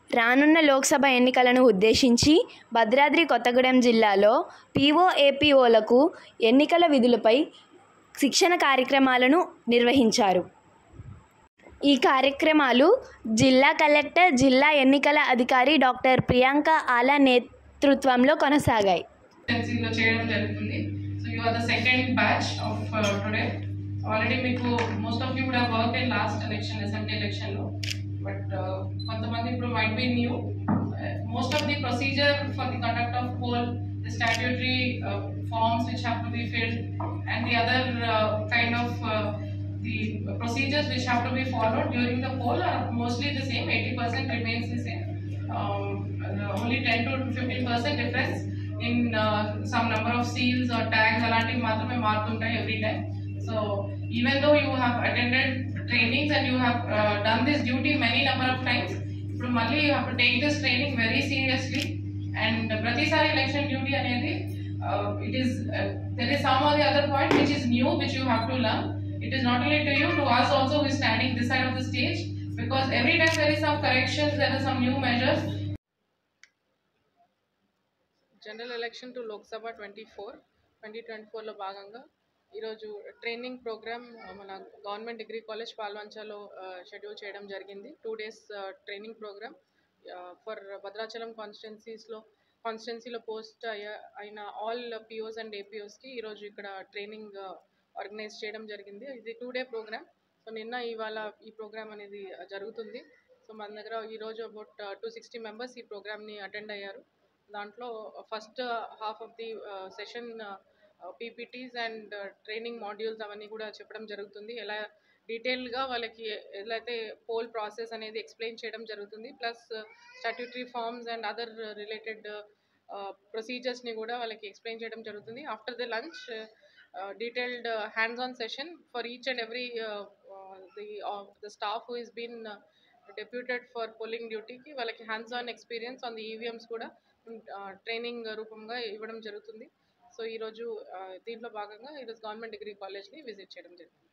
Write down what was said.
రానున్న లోక్సభ ఎన్నికలను ఉద్దేశించి భద్రాద్రి కొత్తగూడెం జిల్లాలో పీఓఏపీఓలకు ఎన్నికల విధులపై శిక్షణ కార్యక్రమాలను నిర్వహించారు. ఈ కార్యక్రమాలు జిల్లా కలెక్టర్, జిల్లా ఎన్నికల అధికారి డాక్టర్ ప్రియాంక ఆలా నేతృత్వంలో కొనసాగాయి. Already most of you would have worked in last election, assembly election lo, but kontamandi ippudu might be new. Most of the procedure for the conduct of poll, the statutory forms which have to be filled, and the other kind of the procedures which have to be followed during the poll are mostly the same. 80% remains the same. Only 10 to 15% difference in some number of seals or tags alanti maatrame maartuntayi every time. So even though you have attended trainings and you have done this duty many number of times, ఇప్పుడు మళ్ళీ you have to take this training very seriously. And ప్రతిసారి election duty అనేది it is there is some or the other point which is new, which you have to learn. It is not only to you, to us also who is standing this side of the stage, because every time there is some corrections, there are some new measures. General election to Lok Sabha 2024 లో భాగంగా ఈరోజు training program మన government degree college పాల్వంచలో schedule చేయడం జరిగింది. 2 days training program for Bhadrachalam కాన్స్టిట్యున్సీలో post అయిన all POs and ఏపీఓస్కి ఈరోజు ఇక్కడ ట్రైనింగ్ ఆర్గనైజ్ చేయడం జరిగింది. ఇది 2 day ప్రోగ్రామ్. సో నిన్న ఇవాళ ఈ ప్రోగ్రామ్ అనేది జరుగుతుంది. సో మన దగ్గర ఈరోజు అబౌట్ 260 మెంబర్స్ ఈ ప్రోగ్రామ్ని అటెండ్ అయ్యారు. దాంట్లో first half of the session PPTs and training modules అవన్నీ కూడా చెప్పడం జరుగుతుంది. ఎలా డీటెయిల్గా వాళ్ళకి ఎలా అయితే పోల్ ప్రాసెస్ అనేది ఎక్స్ప్లెయిన్ చేయడం జరుగుతుంది. Plus statutory forms and other related ప్రొసీజర్స్ని కూడా వాళ్ళకి ఎక్స్ప్లెయిన్ చేయడం జరుగుతుంది. After the lunch detailed hands-on session for each and every the staff who is been deputed for polling duty ki వాళ్ళకి hands-on experience on the EVMs కూడా training రూపంగా ఇవ్వడం జరుగుతుంది. సో ఈరోజు దీంట్లో భాగంగా ఈరోజు గవర్నమెంట్ డిగ్రీ కాలేజ్ని విజిట్ చేయడం జరిగింది.